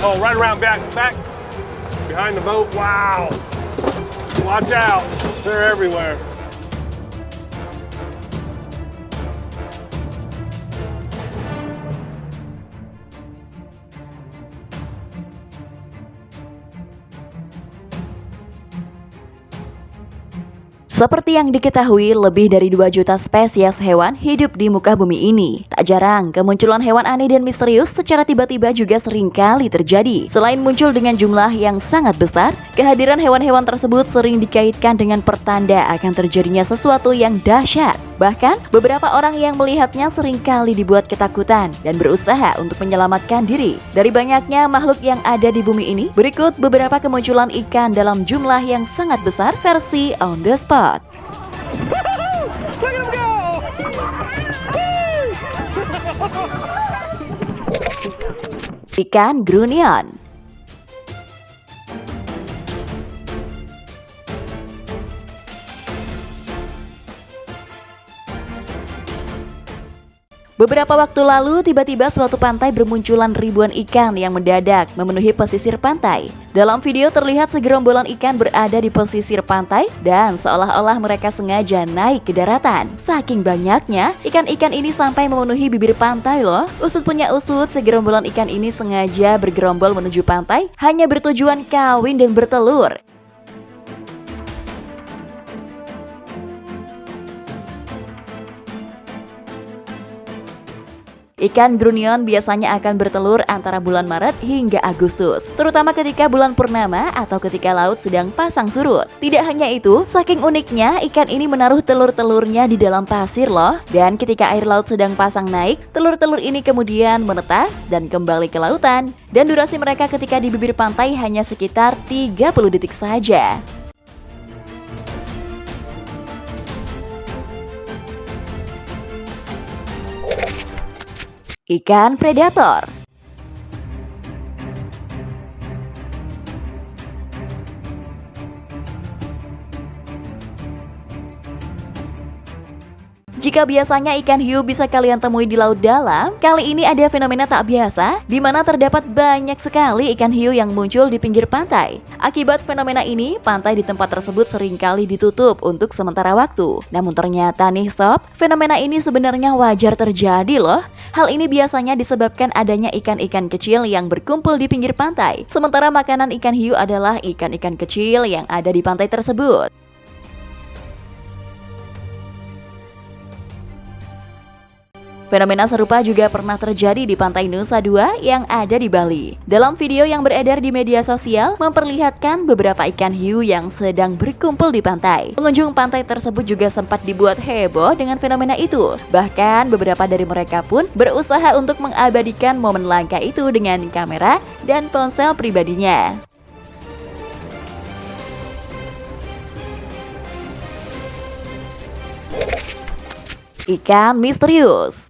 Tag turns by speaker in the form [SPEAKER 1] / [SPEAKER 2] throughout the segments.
[SPEAKER 1] Oh, right around back, behind the boat. Wow. Watch out. They're everywhere.
[SPEAKER 2] Seperti yang diketahui, lebih dari 2 juta spesies hewan hidup di muka bumi ini. Tak jarang, kemunculan hewan aneh dan misterius secara tiba-tiba juga sering kali terjadi. Selain muncul dengan jumlah yang sangat besar, kehadiran hewan-hewan tersebut sering dikaitkan dengan pertanda akan terjadinya sesuatu yang dahsyat. Bahkan, beberapa orang yang melihatnya sering kali dibuat ketakutan dan berusaha untuk menyelamatkan diri. Dari banyaknya makhluk yang ada di bumi ini, berikut beberapa kemunculan ikan dalam jumlah yang sangat besar versi on the spot.
[SPEAKER 1] Look at him go!
[SPEAKER 2] Ikan grunion. Beberapa waktu lalu, tiba-tiba suatu pantai bermunculan ribuan ikan yang mendadak memenuhi pesisir pantai. Dalam video terlihat segerombolan ikan berada di pesisir pantai dan seolah-olah mereka sengaja naik ke daratan. Saking banyaknya, ikan-ikan ini sampai memenuhi bibir pantai loh. Usut punya usut, segerombolan ikan ini sengaja bergerombol menuju pantai hanya bertujuan kawin dan bertelur. Ikan grunion biasanya akan bertelur antara bulan Maret hingga Agustus, terutama ketika bulan purnama atau ketika laut sedang pasang surut. Tidak hanya itu, saking uniknya ikan ini menaruh telur-telurnya di dalam pasir loh. Dan ketika air laut sedang pasang naik, telur-telur ini kemudian menetas dan kembali ke lautan. Dan durasi mereka ketika di bibir pantai hanya sekitar 30 detik saja. Ikan predator. Jika biasanya ikan hiu bisa kalian temui di laut dalam, kali ini ada fenomena tak biasa di mana terdapat banyak sekali ikan hiu yang muncul di pinggir pantai. Akibat fenomena ini, pantai di tempat tersebut seringkali ditutup untuk sementara waktu. Namun ternyata nih sob, fenomena ini sebenarnya wajar terjadi loh. Hal ini biasanya disebabkan adanya ikan-ikan kecil yang berkumpul di pinggir pantai. Sementara makanan ikan hiu adalah ikan-ikan kecil yang ada di pantai tersebut. Fenomena serupa juga pernah terjadi di Pantai Nusa Dua yang ada di Bali. Dalam video yang beredar di media sosial, memperlihatkan beberapa ikan hiu yang sedang berkumpul di pantai. Pengunjung pantai tersebut juga sempat dibuat heboh dengan fenomena itu. Bahkan beberapa dari mereka pun berusaha untuk mengabadikan momen langka itu dengan kamera dan ponsel pribadinya. Ikan misterius.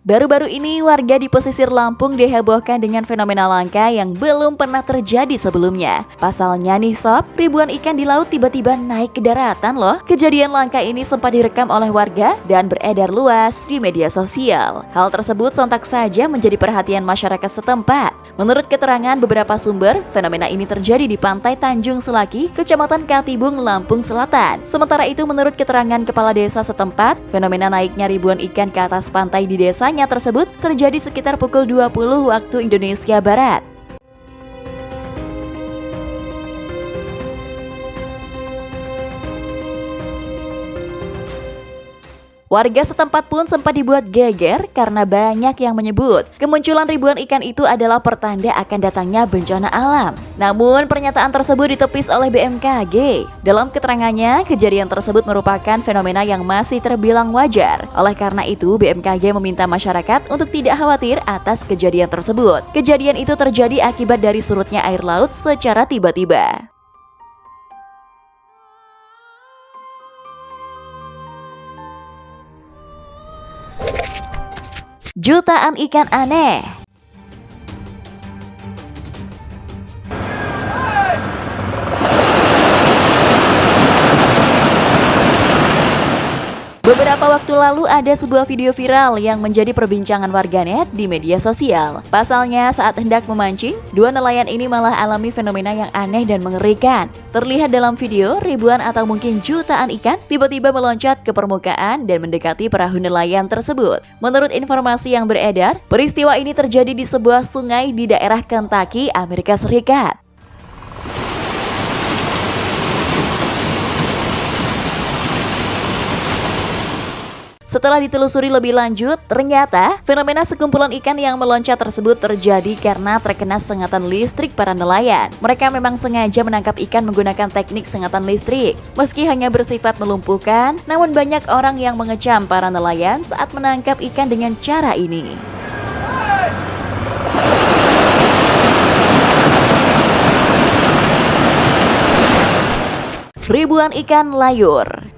[SPEAKER 2] Baru-baru ini warga di pesisir Lampung dihebohkan dengan fenomena langka yang belum pernah terjadi sebelumnya. Pasalnya nih sob, ribuan ikan di laut tiba-tiba naik ke daratan loh. Kejadian langka ini sempat direkam oleh warga dan beredar luas di media sosial. Hal tersebut sontak saja menjadi perhatian masyarakat setempat. Menurut keterangan beberapa sumber, fenomena ini terjadi di Pantai Tanjung Selaki, Kecamatan Katibung, Lampung Selatan. Sementara itu menurut keterangan kepala desa setempat, fenomena naiknya ribuan ikan ke atas pantai di desanya tersebut terjadi sekitar pukul 20 waktu Indonesia Barat. Warga setempat pun sempat dibuat geger karena banyak yang menyebut kemunculan ribuan ikan itu adalah pertanda akan datangnya bencana alam. Namun pernyataan tersebut ditepis oleh BMKG. Dalam keterangannya, kejadian tersebut merupakan fenomena yang masih terbilang wajar. Oleh karena itu, BMKG meminta masyarakat untuk tidak khawatir atas kejadian tersebut. Kejadian itu terjadi akibat dari surutnya air laut secara tiba-tiba. Jutaan ikan aneh. Beberapa waktu lalu ada sebuah video viral yang menjadi perbincangan warganet di media sosial. Pasalnya saat hendak memancing, dua nelayan ini malah alami fenomena yang aneh dan mengerikan. Terlihat dalam video, ribuan atau mungkin jutaan ikan tiba-tiba meloncat ke permukaan dan mendekati perahu nelayan tersebut. Menurut informasi yang beredar, peristiwa ini terjadi di sebuah sungai di daerah Kentucky, Amerika Serikat. Setelah ditelusuri lebih lanjut, ternyata fenomena sekumpulan ikan yang meloncat tersebut terjadi karena terkena sengatan listrik para nelayan. Mereka memang sengaja menangkap ikan menggunakan teknik sengatan listrik. Meski hanya bersifat melumpuhkan, namun banyak orang yang mengecam para nelayan saat menangkap ikan dengan cara ini. Ribuan ikan layur.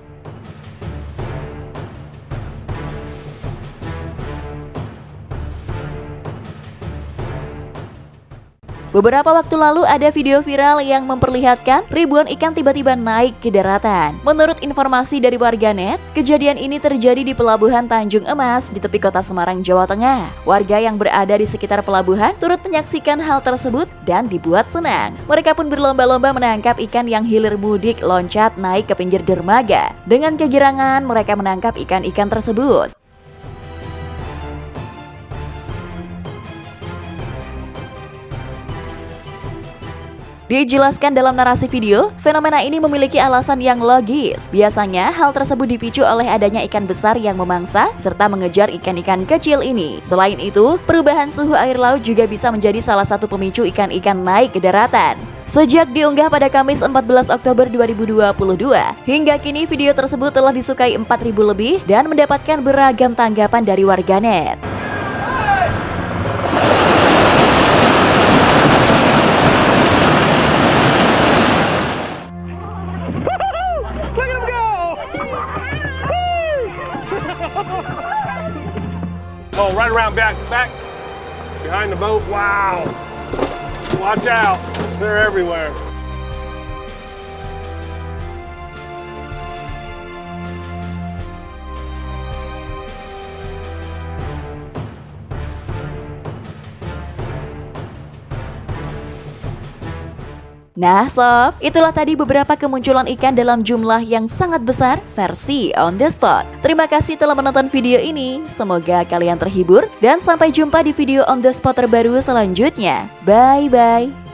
[SPEAKER 2] Beberapa waktu lalu ada video viral yang memperlihatkan ribuan ikan tiba-tiba naik ke daratan. Menurut informasi dari warganet, kejadian ini terjadi di Pelabuhan Tanjung Emas di tepi kota Semarang, Jawa Tengah. Warga yang berada di sekitar pelabuhan turut menyaksikan hal tersebut dan dibuat senang. Mereka pun berlomba-lomba menangkap ikan yang hilir mudik loncat naik ke pinggir dermaga. Dengan kegirangan mereka menangkap ikan-ikan tersebut. Dijelaskan dalam narasi video, fenomena ini memiliki alasan yang logis. Biasanya, hal tersebut dipicu oleh adanya ikan besar yang memangsa serta mengejar ikan-ikan kecil ini. Selain itu, perubahan suhu air laut juga bisa menjadi salah satu pemicu ikan-ikan naik ke daratan. Sejak diunggah pada Kamis 14 Oktober 2022, hingga kini video tersebut telah disukai 4.000 lebih dan mendapatkan beragam tanggapan dari warganet.
[SPEAKER 1] Oh, right around back, behind the boat. Wow. Watch out. They're everywhere.
[SPEAKER 2] Nah sob, itulah tadi beberapa kemunculan ikan dalam jumlah yang sangat besar versi On The Spot. Terima kasih telah menonton video ini, semoga kalian terhibur dan sampai jumpa di video On The Spot terbaru selanjutnya. Bye-bye.